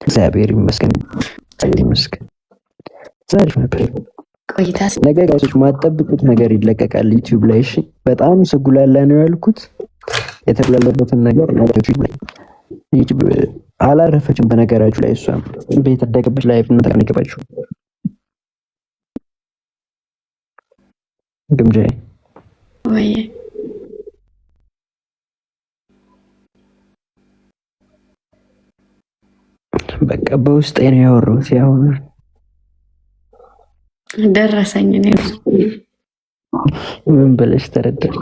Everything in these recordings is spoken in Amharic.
እግዚአብሔር ይመስገን ይመስገን። ዛሬ ነበር ቆይታስ ነገ ጋይሶች ማጠብቁት ነገር ይለቀቃል ዩቲዩብ ላይ። እሺ በጣም ስጉላላ ነው ያልኩት። የተጉላለበትን ነገር ዩቲዩብ ላይ ዩቲዩብ አላረፈችም። በነገራችሁ ላይ እሷም ቤት ተደገበች ላይፍ እና ተቀነቀባችሁ ግምጃዬ ወይ በቃ በውስጤ ነው ያወራሁት። ያው ደረሰኝ ነው። ምን ብለሽ ተረዳሽ?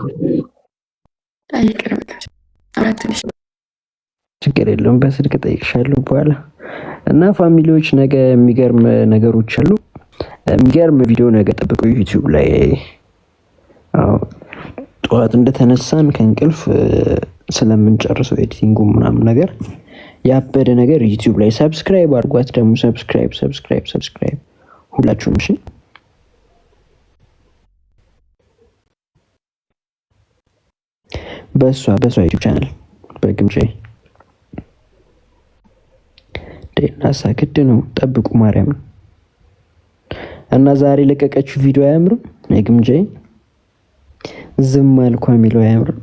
ችግር የለውም በስልክ ጠይቅሻለሁ በኋላ። እና ፋሚሊዎች ነገ የሚገርም ነገሮች አሉ። የሚገርም ቪዲዮ ነገ ጠብቁ ዩቲዩብ ላይ። ጠዋት እንደተነሳን ከእንቅልፍ ስለምንጨርሰው ኤዲቲንጉ ምናምን ነገር ያበደ ነገር ዩቲዩብ ላይ ሰብስክራይብ አድርጓት። ደግሞ ሰብስክራይብ ሁላችሁም እሺ። በሷ ዩቲዩብ ቻናል በግምጃዬ ደናሳ ግድ ነው ጠብቁ ማርያም። እና ዛሬ ለቀቀችው ቪዲዮ አያምርም? የግምጃዬ ዝም አልኳ የሚለው አያምርም?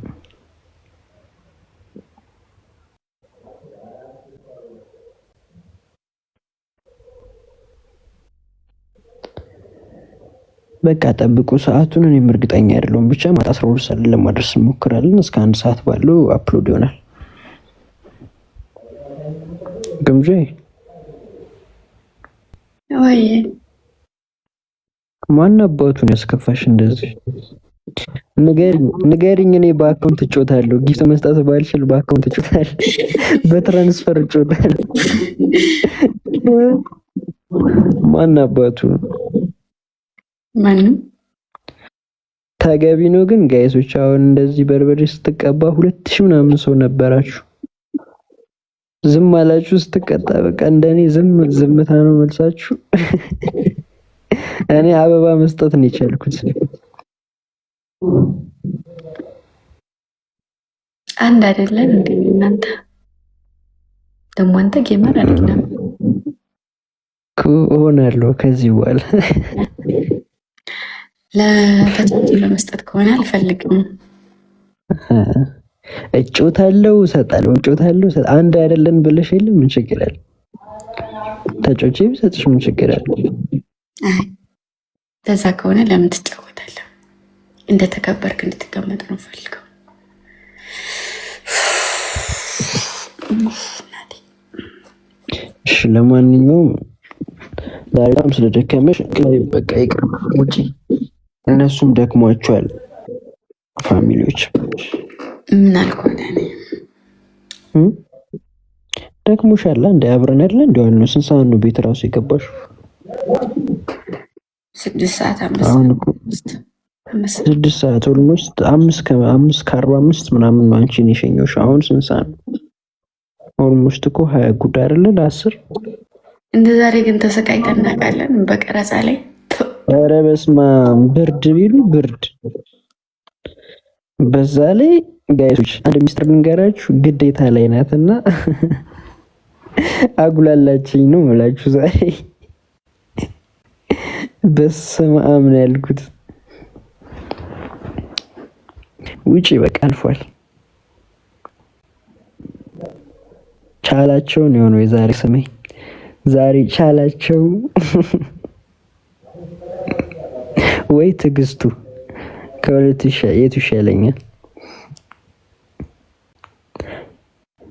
በቃ ጠብቁ ሰዓቱን። እኔም እርግጠኛ አይደለሁም፣ ብቻ ማታ 12 ሰዓት ለማድረስ እንሞክራለን። እስከ 1 ሰዓት ባለው አፕሎድ ይሆናል። ግምጃዬ ወይ ማን አባቱን ያስከፋሽ እንደዚህ? ንገሪኝ። እኔ በአካውንት እጮታለሁ። ጊፍት መስጠት ባልችል በአካውንት እጮታለሁ፣ በትራንስፈር እጮታለሁ። ማን አባቱ ማንም ተገቢ ነው። ግን ጋይሶች አሁን እንደዚህ በርበሬ ስትቀባ 2000 ምናምን ሰው ነበራችሁ። ዝም አላችሁ ስትቀጣ። በቃ እንደኔ ዝምታ ነው መልሳችሁ። እኔ አበባ መስጠት ነው የቻልኩት። አንድ አይደለም እንዴ እናንተ? ደግሞ አንተ ጌመር አይደለም እሆናለሁ ከዚህ በኋላ። ለተጨማሪ ለመስጠት ከሆነ አልፈልግም። እጮታለሁ እሰጣለሁ፣ እጮታለሁ አንድ አይደለን ብለሽ የለም? ምን ችግር አለ? ተጮቼ ብሰጥሽ ምን ችግር አለ? አይ ለዛ ከሆነ ለምን ትጫወታለህ? እንደተከበርክ እንድትቀመጥ ነው ፈልገው። እሺ ለማንኛውም ዛሬ በጣም ስለደከመሽ በቃ ይቅር ውጪ። እነሱም ደክሟቸዋል ፋሚሊዎች። ምን አልኩኝ እኔ ደክሞሻል እንደ አብረን አይደለ እንደው ነው። ስንት ሰዓት ነው ቤት ራሱ የገባሽ? 6 ሰዓት 6 ሰዓት ኦልሞስት 5:45 ምናምን ነው አንቺን የሸኘሁሽ። አሁን ስንት ሰዓት ነው? ኦልሞስት እኮ 20 ጉዳይ አይደለ ለ10። እንደ ዛሬ ግን ተሰቃይተን እናውቃለን በቀረጻ ላይ። ኧረ በስመ አብ ብርድ ቢሉ ብርድ። በዛ ላይ ጋይሶች አንድ ሚስጥር ልንገራችሁ፣ ግዴታ ላይ ናትና አጉላላችኝ ነው የምላችሁ ዛሬ። በስመ አብ ነው ያልኩት። ውጪ በቃ አልፏል። ቻላቸው ነው የሆነው የዛሬ ስሜ። ዛሬ ቻላቸው ወይ ትዕግስቱ ከሁለት የቱ ይሻለኛል?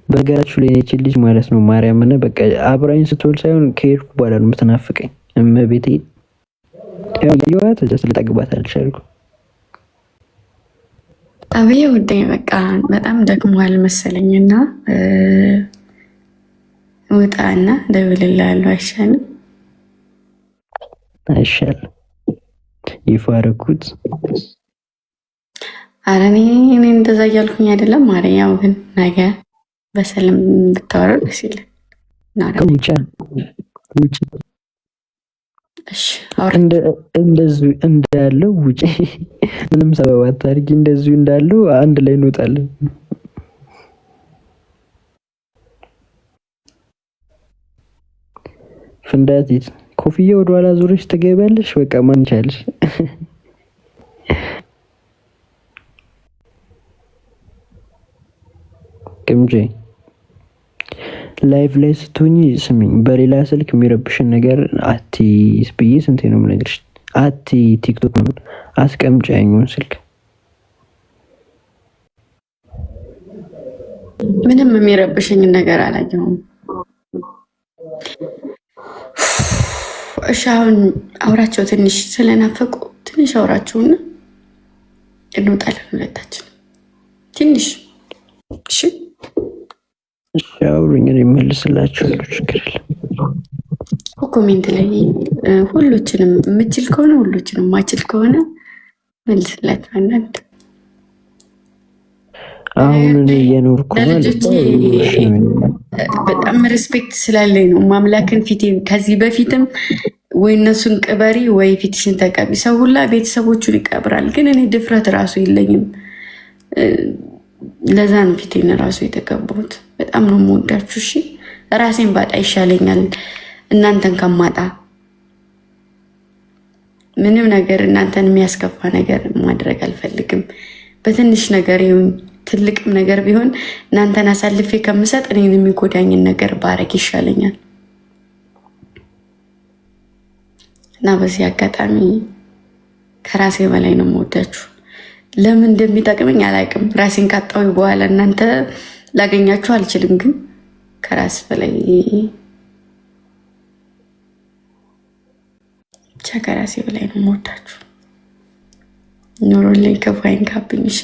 በነገራችሁ ላይ እቺ ልጅ ማለት ነው ማርያምን በቃ አብራኝ ስትወል ሳይሆን ከሄድኩ በኋላ ነው የምትናፍቀኝ። እመቤቴ ያው ያዩዋት ልጠግባት አልቻልኩም። አብዬ ውዴ በቃ በጣም ደክሟል መሰለኝና ውጣና ደውልልሃለሁ። አይሻልም? አይሻልም? ይፋረኩት። ኧረ እኔ እንደዛ እያልኩኝ አይደለም ማርያም። ያው ግን ነገ በሰላም ብታወራው ደስ ይላል። ውጭ እንደዚሁ እንዳለው ውጪ፣ ምንም ሰበብ አታድርጊ። እንደዚሁ እንዳለው አንድ ላይ እንወጣለን። እንዳትይዝ ኮፍያ ወደ ኋላ ዞረሽ ትገቢያለሽ። በቃ ማን ይቻልሽ? ቅምጄ ላይቭ ላይ ስትሆኚ ስሚኝ፣ በሌላ ስልክ የሚረብሽን ነገር አትይዝ ብዬ ስንቴ ነው የምነግርሽ? ቲክቶክ ነው አስቀምጪ ያኛውን ስልክ። ምንም የሚረብሽኝ ነገር አላየሁም። እሺ አሁን አውራቸው ትንሽ ስለናፈቁ ትንሽ አውራቸውና እንወጣለን ሁለታችን ትንሽ። እሺ እሺ አውሩኝ፣ እኔ እመልስላችኋለሁ። ችግር የለም። ኮሜንት ላይ ሁሎችንም የምችል ከሆነ ሁሎችንም ማችል ከሆነ መልስላችሁ። አንዳንድ አሁን እኔ እየኖርኩ ለልጆቼ በጣም ሪስፔክት ስላለኝ ነው ማምላክን ፊቴን ከዚህ በፊትም ወይ እነሱን ቅበሪ ወይ ፊትሽን ተቀቢ። ሰው ሁላ ቤተሰቦቹን ይቀብራል፣ ግን እኔ ድፍረት ራሱ የለኝም። ለዛ ነው ፊቴን ራሱ የተቀባሁት። በጣም ነው የምወዳችሁ። እሺ ራሴን ባጣ ይሻለኛል እናንተን ከማጣ። ምንም ነገር እናንተን የሚያስከፋ ነገር ማድረግ አልፈልግም። በትንሽ ነገር ይሁን ትልቅም ነገር ቢሆን እናንተን አሳልፌ ከምሰጥ እኔን የሚጎዳኝን ነገር ባረግ ይሻለኛል። እና በዚህ አጋጣሚ ከራሴ በላይ ነው የምወዳችሁ። ለምን እንደሚጠቅመኝ አላውቅም። ራሴን ካጣሁ በኋላ እናንተ ላገኛችሁ አልችልም፣ ግን ከራስ በላይ ብቻ ከራሴ በላይ ነው የምወዳችሁ። ኑሮልኝ ክፉ አይንካብኝ። እሺ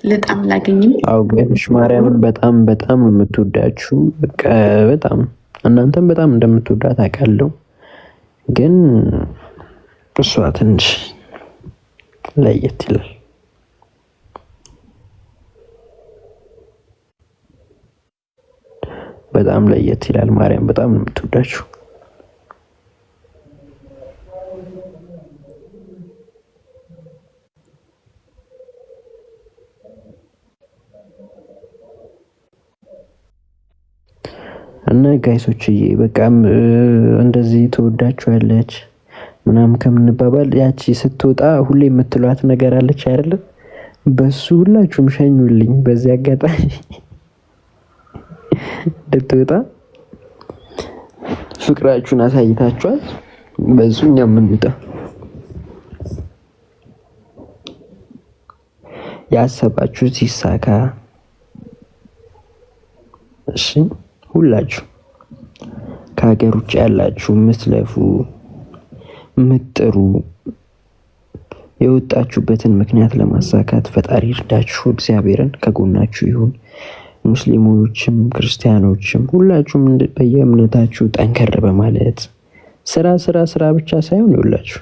ልጣም ላገኝም አውገንሽ ማርያምን በጣም በጣም የምትወዳችሁ በቃ በጣም እናንተም በጣም እንደምትወዳት አውቃለሁ፣ ግን እሷ ትንሽ ለየት ይላል። በጣም ለየት ይላል። ማርያም በጣም ነው የምትወዳችሁ። እና ጋይሶችዬ በቃም እንደዚህ ተወዳችኋለች ምናምን ከምንባባል ያቺ ስትወጣ ሁሌ የምትሏት ነገር አለች አይደለም? በሱ ሁላችሁም ሸኙልኝ። በዚህ አጋጣሚ እንድትወጣ ፍቅራችሁን አሳይታችኋል። በሱ እኛም እንውጣ። ያሰባችሁት ይሳካ። እሺ ሁላችሁ ከሀገር ውጭ ያላችሁ ምትለፉ ምጥሩ የወጣችሁበትን ምክንያት ለማሳካት ፈጣሪ ይርዳችሁ። እግዚአብሔርን ከጎናችሁ ይሁን። ሙስሊሞችም ክርስቲያኖችም ሁላችሁም በየእምነታችሁ ጠንከር በማለት ስራ ስራ ስራ ብቻ ሳይሆን ይውላችሁ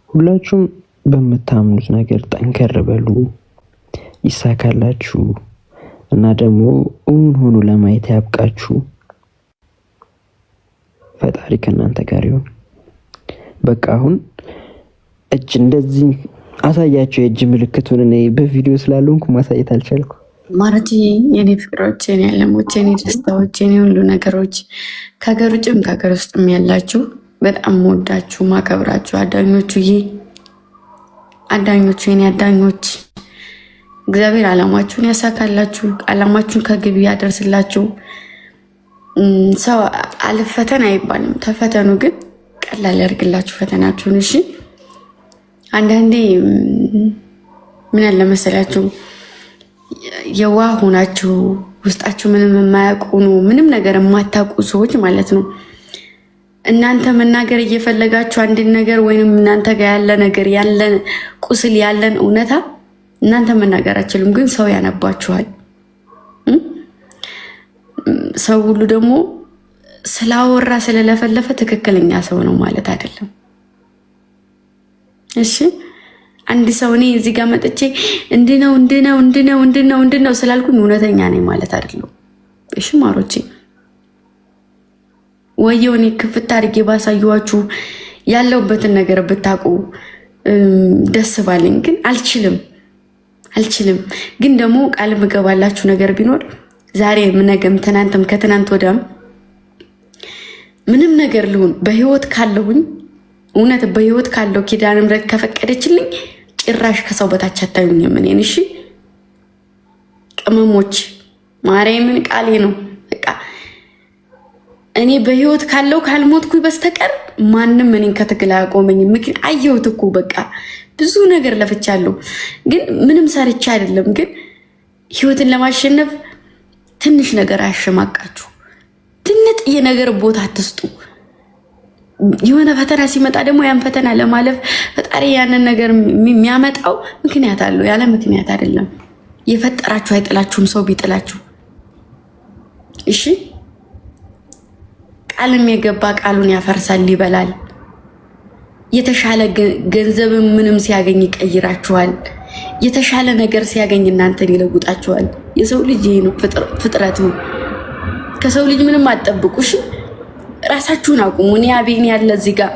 ሁላችሁም በምታምኑት ነገር ጠንከር በሉ፣ ይሳካላችሁ እና ደግሞ እውን ሆኖ ለማየት ያብቃችሁ። ፈጣሪ ከእናንተ ጋር ይሁን። በቃ አሁን እጅ እንደዚህ አሳያቸው። የእጅ ምልክቱን እኔ በቪዲዮ ስላልሆንኩ ማሳየት አልቻልኩ። ማለቴ የኔ ፍቅሮች፣ የኔ ዓለሞች፣ የኔ ደስታዎች፣ የኔ ሁሉ ነገሮች ከሀገር ውጭም ከሀገር ውስጥም ያላችሁ በጣም ወዳችሁ ማከብራችሁ አዳኞቹ የኔ አዳኞች እግዚአብሔር ዓላማችሁን ያሳካላችሁ፣ ዓላማችሁን ከግብ ያደርስላችሁ። ሰው አልፈተን አይባልም፣ ተፈተኑ፣ ግን ቀላል ያደርግላችሁ ፈተናችሁን። እሺ አንዳንዴ ምን አለ መሰላችሁ የዋህ ሆናችሁ ውስጣችሁ ምንም የማያውቁ ምንም ነገር የማታውቁ ሰዎች ማለት ነው እናንተ መናገር እየፈለጋችሁ አንድን ነገር ወይንም እናንተ ጋር ያለ ነገር ያለን ቁስል ያለን እውነታ እናንተ መናገር አትችሉም፣ ግን ሰው ያነባችኋል። ሰው ሁሉ ደግሞ ስላወራ ስለለፈለፈ ትክክለኛ ሰው ነው ማለት አይደለም። እሺ አንድ ሰው እኔ እዚህ ጋር መጥቼ እንድነው ስላልኩኝ እውነተኛ ነኝ ማለት አይደለም። እሺ ማሮቼ ወየው እኔ ክፍት አድርጌ ባሳየኋችሁ ያለውበትን ነገር ብታውቁ ደስ ባለኝ፣ ግን አልችልም። ግን ደግሞ ቃል ምገባላችሁ ነገር ቢኖር ዛሬ ነገም ትናንትም ከትናንት ወዲያም ምንም ነገር ልሁን በህይወት ካለሁኝ እውነት በህይወት ካለው ኪዳነ ምሕረት ከፈቀደችልኝ ጭራሽ ከሰው በታች አታዩኝም እኔን። እሺ ቅመሞች ማርያምን ቃሌ ነው። በቃ እኔ በህይወት ካለው ካልሞትኩኝ በስተቀር ማንም እኔን ከትግል አያቆመኝም። ምክንያት አየሁት እኮ በቃ ብዙ ነገር ለፍቻለሁ፣ ግን ምንም ሰርቼ አይደለም። ግን ህይወትን ለማሸነፍ ትንሽ ነገር አያሸማቃችሁ። ትንጥዬ ነገር ቦታ አትስጡ። የሆነ ፈተና ሲመጣ ደግሞ ያን ፈተና ለማለፍ ፈጣሪ ያንን ነገር የሚያመጣው ምክንያት አለው፣ ያለ ምክንያት አይደለም። የፈጠራችሁ አይጥላችሁም፣ ሰው ቢጥላችሁ። እሺ ቃልም የገባ ቃሉን ያፈርሳል ይበላል። የተሻለ ገንዘብም ምንም ሲያገኝ ይቀይራችኋል። የተሻለ ነገር ሲያገኝ እናንተን ይለውጣችኋል። የሰው ልጅ ይሄ ነው ፍጥረቱ። ከሰው ልጅ ምንም አትጠብቁ። እሺ ራሳችሁን አቁሙ። እኔ አቤን ያለ እዚህ ጋር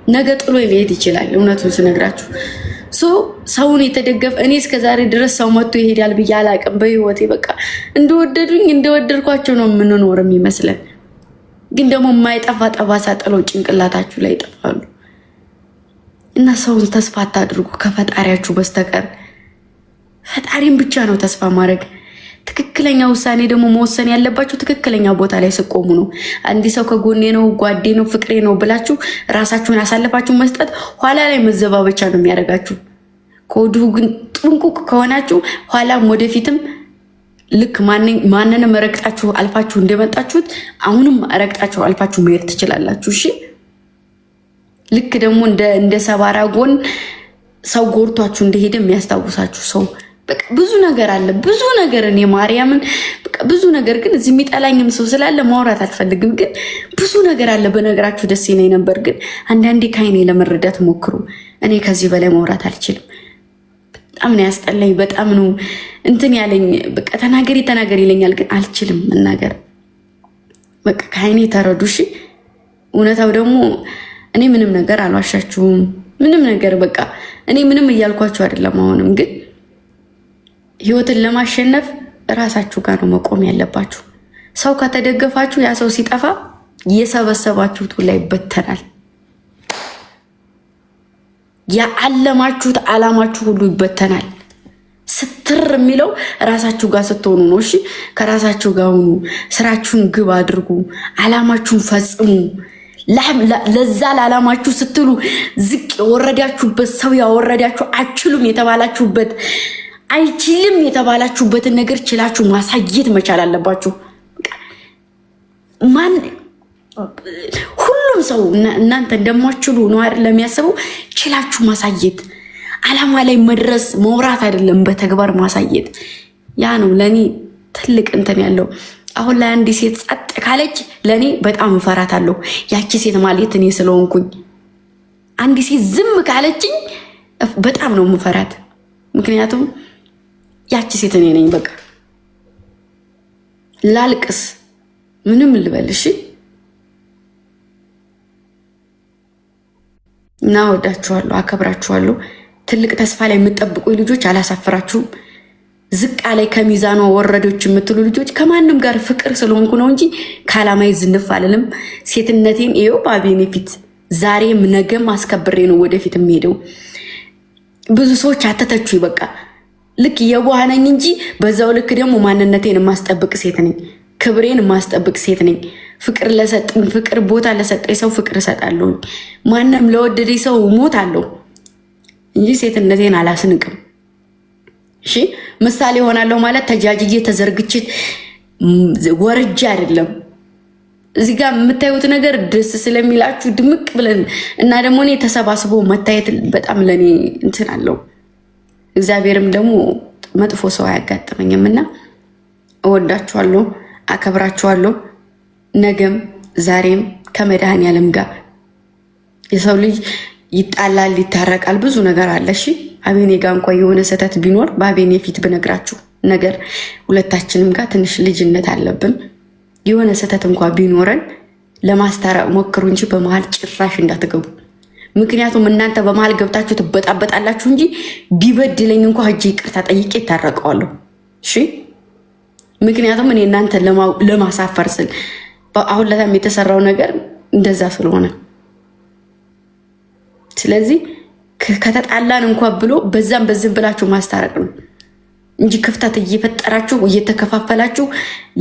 ነገ ጥሎ ሊሄድ ይችላል። እውነቱን ስነግራችሁ ሰውን የተደገፈ እኔ እስከዛሬ ድረስ ሰው መጥቶ ይሄዳል ብዬ አላቅም በህይወቴ። በቃ እንደወደዱኝ እንደወደድኳቸው ነው የምንኖር የሚመስለን። ግን ደግሞ የማይጠፋ ጠባሳ ጥለው ጭንቅላታችሁ ላይ ይጠፋሉ። እና ሰውን ተስፋ አታድርጉ ከፈጣሪያችሁ በስተቀር። ፈጣሪን ብቻ ነው ተስፋ ማድረግ። ትክክለኛ ውሳኔ ደግሞ መወሰን ያለባችሁ ትክክለኛ ቦታ ላይ ስቆሙ ነው። አንድ ሰው ከጎኔ ነው፣ ጓዴ ነው፣ ፍቅሬ ነው ብላችሁ ራሳችሁን አሳልፋችሁ መስጠት ኋላ ላይ መዘባበቻ ነው የሚያደርጋችሁ። ከወዲሁ ግን ጥንቁቅ ከሆናችሁ ኋላም ወደፊትም ልክ ማንንም ረግጣችሁ አልፋችሁ እንደመጣችሁት አሁንም ረግጣችሁ አልፋችሁ መሄድ ትችላላችሁ። እሺ ልክ ደግሞ እንደ ሰባራ ጎን ሰው ጎርቷችሁ እንደሄደ የሚያስታውሳችሁ ሰው በቃ ብዙ ነገር አለ። ብዙ ነገር እኔ ማርያምን በቃ ብዙ ነገር፣ ግን እዚህ የሚጠላኝም ሰው ስላለ ማውራት አልፈልግም። ግን ብዙ ነገር አለ በነገራችሁ ደስ ይለኝ ነበር። ግን አንዳንዴ ከአይኔ ለመረዳት ሞክሩ። እኔ ከዚህ በላይ ማውራት አልችልም። በጣም ነው ያስጠላኝ። በጣም ነው እንትን ያለኝ። በቃ ተናገሪ ይለኛል፣ ግን አልችልም መናገር። በቃ ከአይኔ ተረዱ። እሺ እውነታው ደግሞ እኔ ምንም ነገር አልዋሻችሁም። ምንም ነገር በቃ እኔ ምንም እያልኳችሁ አይደለም። አሁንም ግን ህይወትን ለማሸነፍ ራሳችሁ ጋር ነው መቆም ያለባችሁ። ሰው ከተደገፋችሁ ያ ሰው ሲጠፋ የሰበሰባችሁት ላይ ይበተናል። ያዓለማችሁት ዓላማችሁ ሁሉ ይበተናል። ስትር የሚለው ራሳችሁ ጋር ስትሆኑ ነው። እሺ ከራሳችሁ ጋር ሁኑ። ስራችሁን ግብ አድርጉ። ዓላማችሁን ፈጽሙ። ለዛ ለዓላማችሁ ስትሉ ዝቅ የወረዳችሁበት ሰው ያወረዳችሁ አችሉም የተባላችሁበት አይችልም የተባላችሁበትን ነገር ችላችሁ ማሳየት መቻል አለባችሁ። ሁሉም ሰው እናንተ እንደማትችሉ ነው አይደል ለሚያስበው። ችላችሁ ማሳየት፣ ዓላማ ላይ መድረስ መውራት አይደለም በተግባር ማሳየት። ያ ነው ለኔ ትልቅ እንትን ያለው። አሁን ላይ አንዲት ሴት ጸጥ ካለች ለኔ በጣም እፈራታለሁ። ያቺ ሴት ማለት እኔ ስለሆንኩኝ አንዲት ሴት ዝም ካለችኝ በጣም ነው የምፈራት። ምክንያቱም ያቺ ሴት እኔ ነኝ። በቃ ላልቅስ ምንም ልበል። እሺ እና ወዳችኋለሁ፣ አከብራችኋለሁ። ትልቅ ተስፋ ላይ የምትጠብቁ ልጆች አላሳፍራችሁም። ዝቅ ላይ ከሚዛኗ ወረዶች የምትሉ ልጆች ከማንም ጋር ፍቅር ስለሆንኩ ነው እንጂ ከዓላማዬ ዝንፍ አልልም። ሴትነቴን ይኸው በአቤኔ ፊት ዛሬም ነገም አስከብሬ ነው ወደፊት የሚሄደው። ብዙ ሰዎች አተተቹ። በቃ ልክ የዋህ ነኝ እንጂ በዛው ልክ ደግሞ ማንነቴን የማስጠብቅ ሴት ነኝ። ክብሬን የማስጠብቅ ሴት ነኝ። ፍቅር ቦታ ለሰጠኝ ሰው ፍቅር እሰጣለሁ። ማንም ለወደደኝ ሰው እሞታለሁ እንጂ ሴትነቴን አላስንቅም። እሺ ምሳሌ ሆናለሁ ማለት ተጃጅዬ ተዘርግቼ ወርጄ አይደለም። እዚህ ጋር የምታዩት ነገር ደስ ስለሚላችሁ ድምቅ ብለን እና ደግሞ እኔ ተሰባስቦ መታየት በጣም ለኔ እንትን አለው። እግዚአብሔርም ደግሞ መጥፎ ሰው አያጋጥመኝም እና እወዳችኋለሁ፣ አከብራችኋለሁ። ነገም ዛሬም ከመድኃኔዓለም ጋር የሰው ልጅ ይጣላል፣ ይታረቃል፣ ብዙ ነገር አለ። እሺ አቤኔ ጋር እንኳን የሆነ ስህተት ቢኖር በአቤኔ ፊት ብነግራችሁ ነገር ሁለታችንም ጋር ትንሽ ልጅነት አለብን። የሆነ ስህተት እንኳን ቢኖረን ለማስታረቅ ሞክሩ እንጂ በመሃል ጭራሽ እንዳትገቡ። ምክንያቱም እናንተ በመሃል ገብታችሁ ትበጣበጣላችሁ እንጂ ቢበድለኝ እንኳን ሂጄ ይቅርታ ጠይቄ ይታረቀዋለሁ። እሺ ምክንያቱም እኔ እናንተ ለማሳፈር ስል አሁን ለታም የተሰራው ነገር እንደዛ ስለሆነ ስለዚህ ከተጣላን እንኳን ብሎ በዛም በዝም ብላችሁ ማስታረቅ ነው እንጂ ክፍተት እየፈጠራችሁ እየተከፋፈላችሁ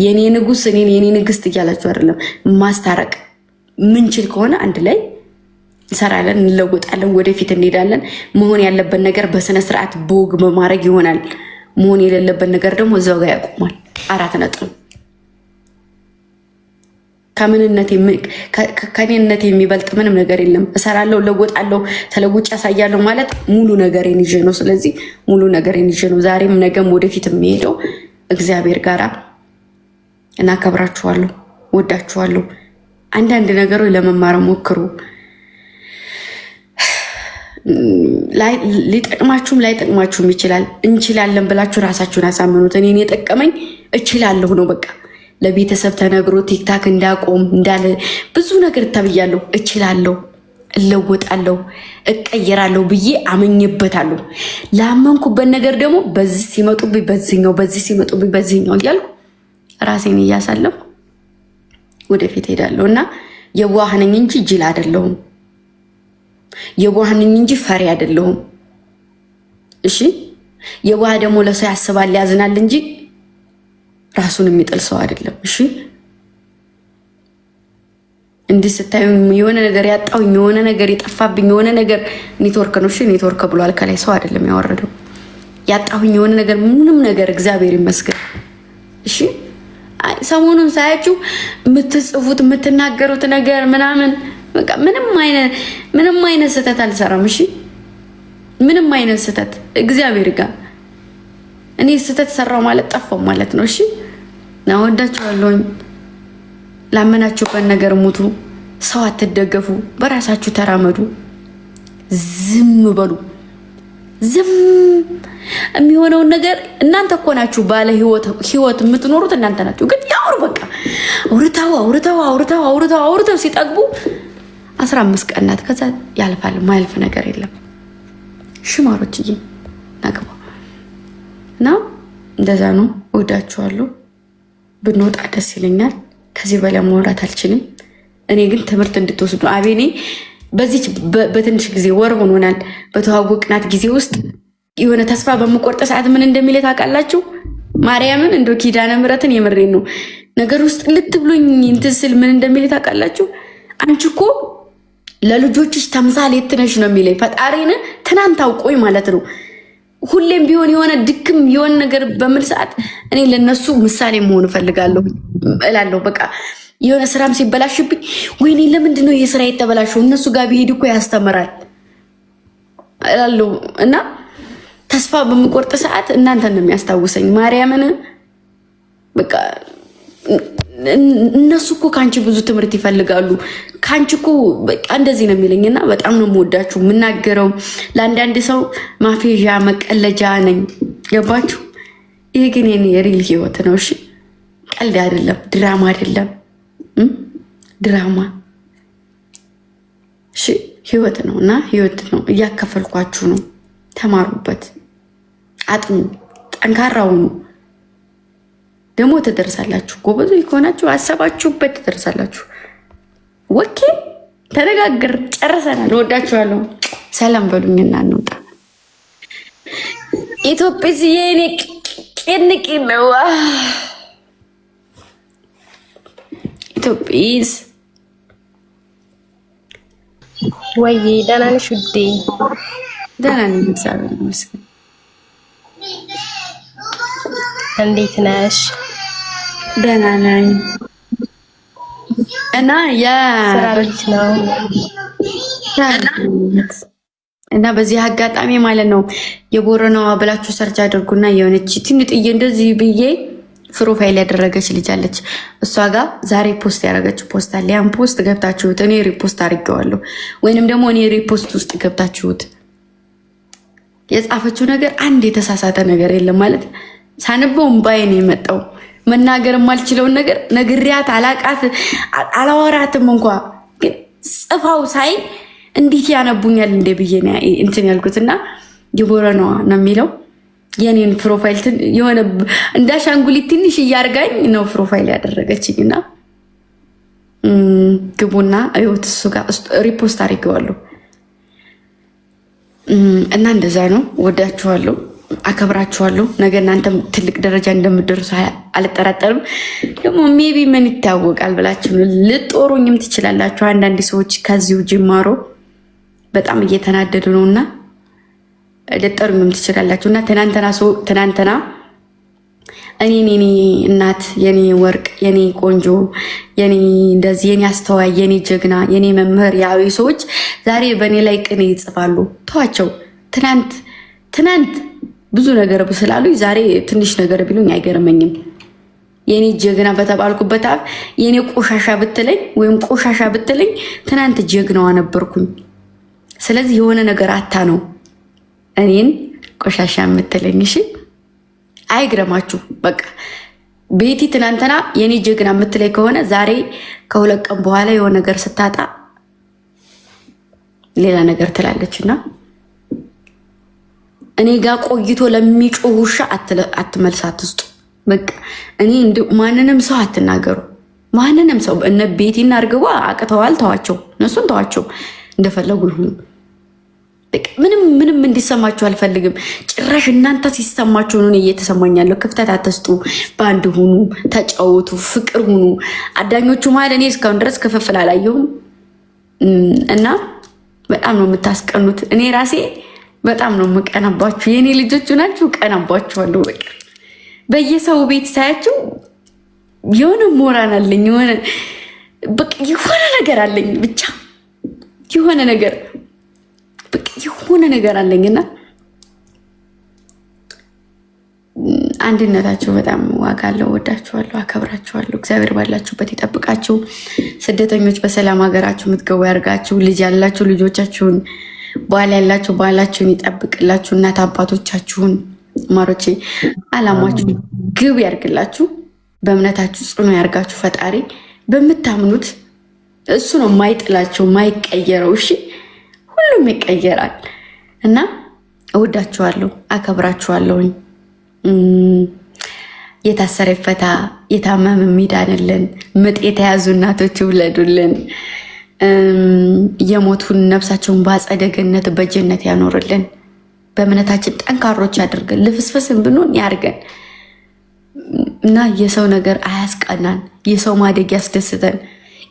የኔ ንጉስ እኔን የኔ ንግስት እያላችሁ አይደለም። ማስታረቅ ምንችል ከሆነ አንድ ላይ እንሰራለን፣ እንለወጣለን፣ ወደፊት እንሄዳለን። መሆን ያለበት ነገር በስነ ስርዓት በወግ በማድረግ ይሆናል። መሆን የሌለበት ነገር ደግሞ እዛው ጋር ያቆማል። 4 ነጥብ። ከኔነት የሚበልጥ ምንም ነገር የለም። እሰራለሁ፣ ለወጣለሁ፣ ተለውጭ ያሳያለሁ ማለት ሙሉ ነገሬን ይዤ ነው። ስለዚህ ሙሉ ነገሬን ይዤ ነው ዛሬም ነገም ወደፊት የሚሄደው እግዚአብሔር ጋራ። እናከብራችኋለሁ፣ ወዳችኋለሁ። አንዳንድ ነገሮች ለመማር ሞክሩ። ሊጠቅማችሁም ላይጠቅማችሁም ይችላል። እንችላለን ብላችሁ ራሳችሁን አሳምኑት። እኔን የጠቀመኝ እችላለሁ ነው በቃ። ለቤተሰብ ተነግሮ ቲክታክ እንዳቆም እንዳለ ብዙ ነገር ተብያለሁ። እችላለሁ፣ እለወጣለሁ፣ እቀየራለሁ ብዬ አመኝበታለሁ። ላመንኩበት ነገር ደግሞ በዚህ ሲመጡብኝ በዚህኛው፣ በዚህ ሲመጡብኝ በዚህኛው እያልኩ ራሴን እያሳለሁ ወደፊት ሄዳለሁ እና የዋህ ነኝ እንጂ ጅል አይደለሁም። የዋህ ነኝ እንጂ ፈሪ አይደለሁም። እሺ፣ የዋህ ደግሞ ለሰው ያስባል ያዝናል እንጂ ራሱን የሚጥል ሰው አይደለም። እሺ፣ እንዲህ ስታዩ የሆነ ነገር ያጣውኝ የሆነ ነገር የጠፋብኝ የሆነ ነገር ኔትወርክ ነው። እሺ፣ ኔትወርክ ብሏል ከላይ፣ ሰው አይደለም ያወረደው። ያጣሁኝ የሆነ ነገር ምንም ነገር እግዚአብሔር ይመስገን። እሺ፣ ሰሞኑን ሳያችሁ የምትጽፉት የምትናገሩት ነገር ምናምን በቃ ምንም አይነት ስህተት አልሰራም። እሺ፣ ምንም አይነት ስህተት እግዚአብሔር ጋር እኔ ስህተት ሰራው ማለት ጠፋው ማለት ነው። እሺ፣ ናወዳችኋለሁኝ። ላመናችሁበት ነገር ሙቱ። ሰው አትደገፉ፣ በራሳችሁ ተራመዱ። ዝም በሉ። ዝም የሚሆነውን ነገር እናንተ እኮ ናችሁ። ባለ ህይወት የምትኖሩት እናንተ ናችሁ። ግን ያውሩ በቃ አውርተው ሲጠግቡ 15 ቀን ናት። ከዛ ያልፋል። ማያልፍ ነገር የለም። ሽማሮችዬ ናግባ እና እንደዛ ነው። እወዳችኋለሁ። ብንወጣ ደስ ይለኛል። ከዚህ በላይ ማውራት አልችልም። እኔ ግን ትምህርት እንድትወስዱ አቤኔ በዚች በትንሽ ጊዜ ወር ሆኖናል። በተዋወቅናት ጊዜ ውስጥ የሆነ ተስፋ በምቆርጥ ሰዓት ምን እንደሚለ ታውቃላችሁ? ማርያምን እንደ ኪዳነ ምሕረትን የምሬን ነው ነገር ውስጥ ልትብሉኝ እንትን ስል ምን እንደሚለ ታውቃላችሁ? አንቺ እኮ ለልጆችሽ ተምሳሌት ነሽ ነው የሚለኝ ፈጣሪን። ትናንት አውቆኝ ማለት ነው። ሁሌም ቢሆን የሆነ ድክም የሆነ ነገር በምል ሰዓት እኔ ለነሱ ምሳሌ መሆን እፈልጋለሁ እላለሁ። በቃ የሆነ ስራም ሲበላሽብኝ ወይኔ ለምንድን ነው የስራ የተበላሸው? እነሱ ጋር ቢሄድ እኮ ያስተምራል እላለሁ። እና ተስፋ በምቆርጥ ሰዓት እናንተን ነው የሚያስታውሰኝ ማርያምን። በቃ እነሱ እኮ ከአንቺ ብዙ ትምህርት ይፈልጋሉ። ከአንቺ እኮ በቃ እንደዚህ ነው የሚለኝና በጣም ነው የምወዳችሁ። የምናገረው ለአንዳንድ ሰው ማፌዣ መቀለጃ ነኝ። ገባችሁ? ይሄ ግን የኔ የሪል ህይወት ነው። እሺ፣ ቀልድ አይደለም፣ ድራማ አይደለም። ድራማ እሺ፣ ህይወት ነው እና ህይወት ነው እያከፈልኳችሁ ነው። ተማሩበት፣ አጥኑ፣ ጠንካራ ሁኑ። ደግሞ ትደርሳላችሁ። ጎበዞ ከሆናችሁ አሰባችሁበት ትደርሳላችሁ። ወኬ ተነጋግር ጨርሰናል። ወዳችኋለሁ። ሰላም በሉኝና እንውጣ። ኢትዮጵያ የኔ ቅንቅ ነው። ኢትዮጵያስ ወይ ደህና ነሽ ውዴ? ደህና ነኝ እግዚአብሔር ይመስገን። እንዴት ነሽ? ደህና ነኝ። እና ስራ ቤት ነው እና በዚህ አጋጣሚ ማለት ነው የቦረናዋ ብላችሁ ሰርች አድርጉና የሆነች ትንጥዬ እንደዚህ ብዬ ፕሮፋይል ያደረገች ልጅ አለች። እሷ ጋር ዛሬ ፖስት ያደረገች ፖስት አለ። ያን ፖስት ገብታችሁት እኔ ሪፖስት አድርጌዋለሁ፣ ወይንም ደግሞ እኔ ሪፖስት ውስጥ ገብታችሁት የጻፈችው ነገር አንድ የተሳሳተ ነገር የለም ማለት ሳነበው እምባዬ ነው የመጣው። መናገር የማልችለውን ነገር ነግሪያት አላቃት አላወራትም እንኳ ግን ጽፋው ሳይ እንዴት ያነቡኛል እንደ ብዬ እንትን ያልኩትና የቦረናዋ ነው የሚለው የኔን ፕሮፋይል የሆነ እንዳሻንጉሊት ትንሽ እያርጋኝ ነው ፕሮፋይል ያደረገችኝና ግቡና እዩት። እሱ ጋር ሪፖስት አድርጌዋለሁ እና እንደዛ ነው። ወዳችኋለሁ፣ አከብራችኋለሁ። ነገ እናንተም ትልቅ ደረጃ እንደምትደርሱ አልጠራጠርም። ደግሞ ሜቢ ምን ይታወቃል ብላችሁ ልጦሩኝም ትችላላችሁ። አንዳንድ ሰዎች ከዚሁ ጅማሮ በጣም እየተናደዱ ነው እና ልጠሩኝም ትችላላችሁ እና ትናንትና እኔን የኔ እናት፣ የኔ ወርቅ፣ የኔ ቆንጆ፣ የኔ እንደዚህ፣ የኔ አስተዋይ፣ የኔ ጀግና፣ የኔ መምህር ያሉ ሰዎች ዛሬ በእኔ ላይ ቅኔ ይጽፋሉ። ተዋቸው። ትናንት ብዙ ነገር ስላሉ ዛሬ ትንሽ ነገር ቢሉኝ አይገርመኝም። የኔ ጀግና በተባልኩበት አፍ የኔ ቆሻሻ ብትለኝ ወይም ቆሻሻ ብትለኝ ትናንት ጀግናዋ ነበርኩኝ። ስለዚህ የሆነ ነገር አታ ነው እኔን ቆሻሻ የምትለኝ። እሺ አይግረማችሁ። በቃ ቤቲ ትናንትና የኔ ጀግና የምትለኝ ከሆነ ዛሬ ከሁለት ቀን በኋላ የሆነ ነገር ስታጣ ሌላ ነገር ትላለች እና እኔ ጋር ቆይቶ ለሚጮህ ውሻ አትመልስ፣ አትስጡ። በቃ እኔ ማንንም ሰው አትናገሩ። ማንንም ሰው እነ ቤቲና እርግቧ አቅተዋል። ተዋቸው፣ እነሱን ተዋቸው፣ እንደፈለጉ ይሁኑ። ምንም እንዲሰማችሁ አልፈልግም። ጭራሽ እናንተ ሲሰማችሁ ነው እየተሰማኛለሁ። ክፍተት አትስጡ። በአንድ ሁኑ፣ ተጫወቱ፣ ፍቅር ሁኑ። አዳኞቹ መሀል እኔ እስካሁን ድረስ ክፍፍል አላየሁም እና በጣም ነው የምታስቀኑት። እኔ ራሴ በጣም ነው የምቀናባችሁ። የእኔ ልጆቹ ናችሁ፣ ቀናባችኋለሁ። በቃ በየሰው ቤት ሳያችሁ የሆነ ሞራን አለኝ፣ የሆነ ነገር አለኝ፣ ብቻ የሆነ ነገር አለኝና አንድነታችሁ በጣም ዋጋ አለው። ወዳችኋለሁ፣ አከብራችኋለሁ። እግዚአብሔር ባላችሁበት ይጠብቃችሁ። ስደተኞች በሰላም ሀገራችሁ የምትገቡ ያርጋችሁ። ልጅ ያላችሁ ልጆቻችሁን፣ ባል ያላችሁ ባላችሁን ይጠብቅላችሁ። እናት አባቶቻችሁን ማሮቼ አላማችሁ ግብ ያርግላችሁ። በእምነታችሁ ጽኑ ያርጋችሁ። ፈጣሪ በምታምኑት እሱ ነው የማይጥላችሁ፣ የማይቀየረው። እሺ ሁሉም ይቀየራል እና እወዳችኋለሁ፣ አከብራችኋለሁኝ። የታሰረ ይፈታ፣ የታመመ የሚዳንልን፣ ምጥ የተያዙ እናቶች ይውለዱልን፣ የሞቱን ነፍሳቸውን በአጸደ ገነት በጀነት ያኖርልን፣ በእምነታችን ጠንካሮች ያድርገን፣ ልፍስፍስን ብንሆን ያርገን እና የሰው ነገር አያስቀናን፣ የሰው ማደግ ያስደስተን፣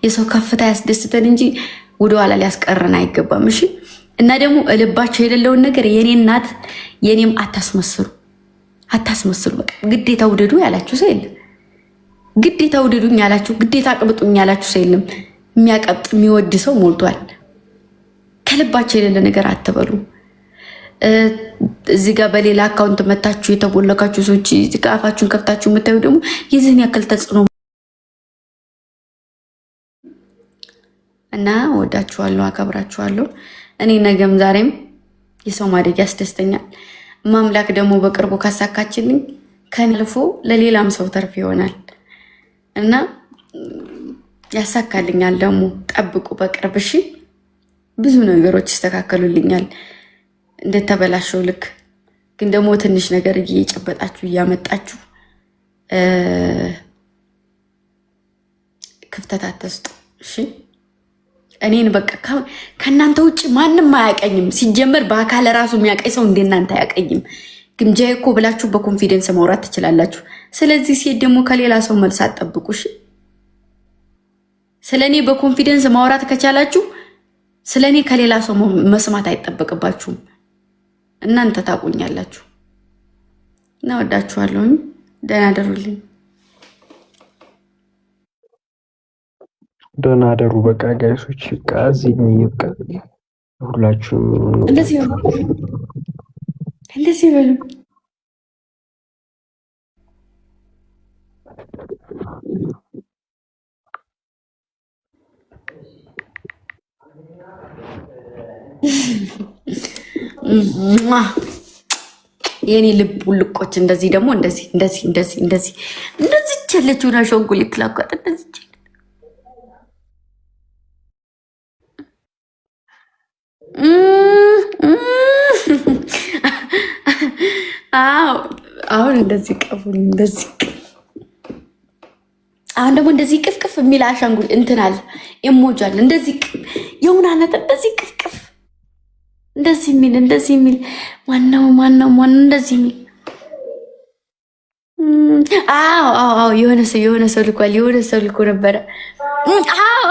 የሰው ከፍታ ያስደስተን እንጂ ወደኋላ ሊያስቀረን አይገባም። እሺ እና ደግሞ እልባቸው የሌለውን ነገር የኔ እናት የኔም አታስመስሉ። በቃ ግዴታ ውደዱ ያላችሁ ሰው የለም። ግዴታ ውደዱኝ ያላችሁ፣ ግዴታ ቅብጡኝ ያላችሁ ሰው የለም። የሚያቀብጥ የሚወድ ሰው ሞልቷል። ከልባቸው የሌለ ነገር አትበሉ። እዚህ ጋር በሌላ አካውንት መታችሁ የተቦለካችሁ ሰዎች እዚህ ጋር አፋችሁን ከፍታችሁ የምታዩ ደግሞ የዚህን ያክል ተጽዕኖ እና ወዳችኋለሁ፣ አከብራችኋለሁ። እኔ ነገም ዛሬም የሰው ማደግ ያስደስተኛል። ማምላክ ደግሞ በቅርቡ ካሳካችልኝ ከኔ አልፎ ለሌላም ሰው ተርፍ ይሆናል እና ያሳካልኛል። ደግሞ ጠብቁ በቅርብ እሺ። ብዙ ነገሮች ይስተካከሉልኛል እንደተበላሸው ልክ። ግን ደግሞ ትንሽ ነገር እየጨበጣችሁ እያመጣችሁ ክፍተት አትስጡ እሺ። እኔን በቃ ከእናንተ ውጭ ማንም አያቀኝም። ሲጀመር በአካል ራሱ የሚያቀኝ ሰው እንደናንተ አያቀኝም። ግምጃዬ እኮ ብላችሁ በኮንፊደንስ ማውራት ትችላላችሁ። ስለዚህ ሴት ደግሞ ከሌላ ሰው መልስ አትጠብቁ እሺ። ስለኔ በኮንፊደንስ ማውራት ከቻላችሁ ስለኔ ከሌላ ሰው መስማት አይጠበቅባችሁም። እናንተ ታቁኛላችሁ እና ወዳችኋለሁኝ። ደህና አደሩልኝ። ደህና አደሩ። በቃ ጋይሶች በቃ እዚህ ነው ይብቃ። ሁላችሁም እንደዚህ በሉ። የኔ ልብ ውልቆች እንደዚህ ደግሞ እንደዚህ ቸለችውን አሻንጉሊት ላኳት እንደዚህ አሁን እንደዚህ ቀቡኝ እንደዚህ አሁን ደግሞ እንደዚህ ቅፍቅፍ የሚል አሻንጉል እንትን አለ ኢሞጂ አለ እንደዚህ የውናነት እንደዚህ ቅፍቅፍ እንደዚህ የሚል ማነው እንደዚህ የሚል አዎ የሆነ ሰው ልኳል። የሆነ ሰው ልኮ ነበረ። አዎ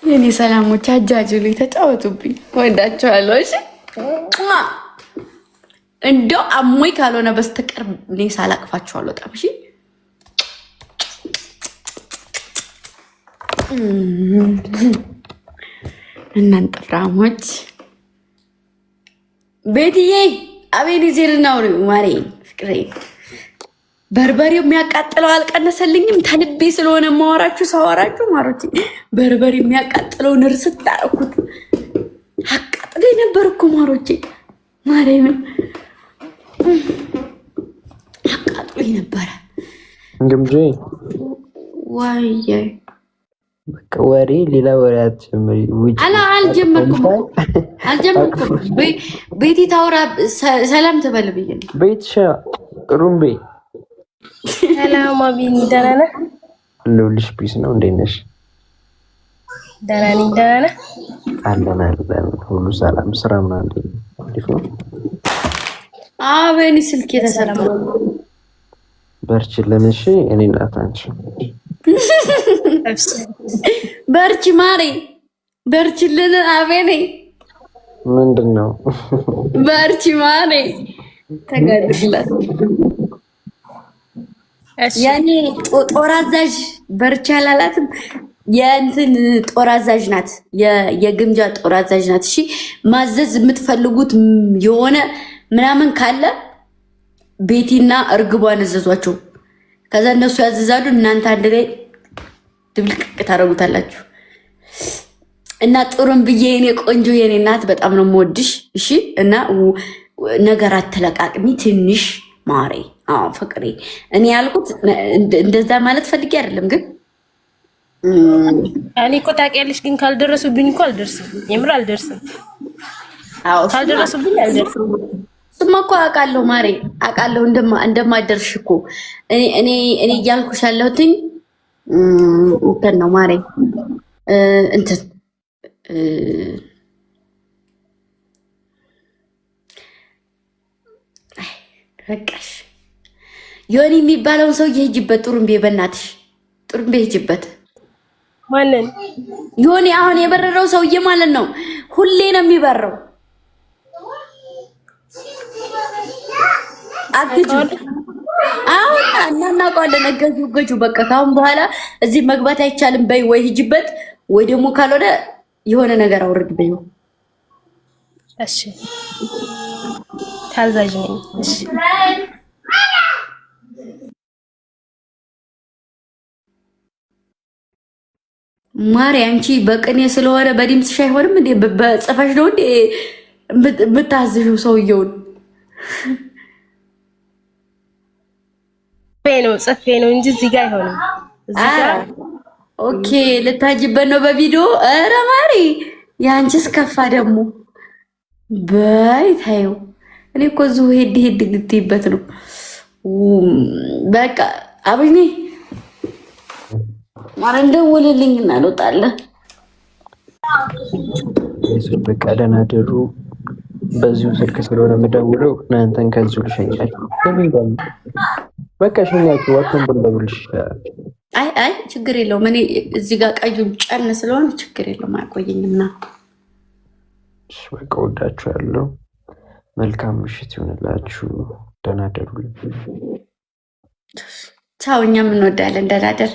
የኔ ሰላሞች አጃጅሉኝ፣ ተጫወቱብኝ፣ ወዳቸዋለሁ። እሺ እንደው አሞኝ ካልሆነ በስተቀር እኔ ሳላቅፋችኋለሁ በጣም እሺ። እናንተ ፍራሞች ቤትዬ አቤኔዜር ነው ማሬ ፍቅሬ። በርበሬው የሚያቃጥለው አልቀነሰልኝም። ተልቤ ስለሆነ ማወራችሁ ሳወራችሁ ማሮች በርበሬ የሚያቃጥለውን እርስት አደረኩት። አቃጥሎ ነበር እኮ ማሮቼ፣ ማርያምን አቃጥሎ ነበረ። እንግምጄ ዋየ በቃ ወሬ ሌላ ወሬ አትጀምሪ። አልጀመርኩም። ቤቲ ታውራ ሰላም ትበል ብዬ ነው። ቤትሻ ሩምቤ ሰላም አቢኒ፣ ደህና ነህ? ልውልሽ ፒስ ነው። እንዴት ነሽ? ደህና ነኝ። ደህና ነህ? አለን ሁሉ ሰላም። ስራ ምናምን እንዴት ነው? አቤኒ ስልክ የተሰራ በርችልን። እሺ እኔ እናት አንቺ በርቺ ማሬ፣ በርችልን። አቤኔ ምንድን ነው? በርቺ ማሬ፣ ተጋድላት ያኔ ጦር አዛዥ በርቻ አላላትም። የእንትን ጦር አዛዥ ናት፣ የግምጃ ጦር አዛዥ ናት። እሺ ማዘዝ የምትፈልጉት የሆነ ምናምን ካለ ቤቲና እርግቧን አዘዟቸው። ከዛ እነሱ ያዘዛሉ፣ እናንተ አንድ ላይ ድብልቅ ታደርጉታላችሁ። እና ጥሩም ብዬ የኔ ቆንጆ የኔ እናት በጣም ነው የምወድሽ። እሺ እና ነገር አትለቃቅሚ ትንሽ ማሬ። አዎ ፍቅሬ፣ እኔ ያልኩት እንደዛ ማለት ፈልጌ አይደለም፣ ግን እኔ እኮ ታውቂያለሽ፣ ግን ካልደረሱብኝ እኮ አልደርስም። የምር አልደርስም። አዎ ካልደረሱብኝ አልደርስም። እሱማ እኮ አውቃለሁ ማሬ፣ አውቃለሁ እንደማደርሽ እኮ እኔ እያልኩሽ ያለሁትኝ እንትን ነው ማሬ፣ እንትን በቃሽ። ዮኒ የሚባለውን ሰው ሂጂበት፣ ጥሩምቤ፣ በእናትሽ ጥሩምቤ ሂጂበት። ማንን? ዮኒ አሁን የበረረው ሰውዬ ማለት ነው። ሁሌ ነው የሚበረው። አግጁ አሁን እናናውቀዋለን። እገጁ በቃ ካሁን በኋላ እዚህ መግባት አይቻልም በይ፣ ወይ ሂጂበት፣ ወይ ደግሞ ካልሆነ የሆነ ነገር አውርድ በይ። እሺ ታዛዥ ነኝ። እሺ ማሪ፣ አንቺ በቅኔ ስለሆነ በድምፅሽ አይሆንም እንዴ? በጽፈሽ ነው እንዴ የምታዝዥው ሰውየውን? ጽፌ ነው እንጂ እዚህ ጋር አይሆንም። እዚህ ጋር ኦኬ፣ ልታጅበት ነው በቪዲዮ። ኧረ ማሪ፣ የአንቺስ ከፋ ደግሞ በይ ታየው። እኔ እኮ እዚሁ ሄድ ግትይበት ነው በቃ። አብኝ ማረ እንደውልልኝ እና እንወጣለን። በቃ ደህና ደሩ። በዚሁ ስልክ ስለሆነ የምደውለው እናንተን ከዚሁ ልሸኛችሁ። በቃ ሸኛችሁ። ወጥተን ብንደውልሽ ይችላል። አይ ችግር የለውም። እኔ እዚህ ጋር ቀዩን ጨን ስለሆነ ችግር የለውም፣ አያቆየኝም። በቃ ወዳችኋለሁ። መልካም ምሽት ይሆንላችሁ። ደህና ደሩ። ቻው። እኛም እንወዳለን። ደህና ደር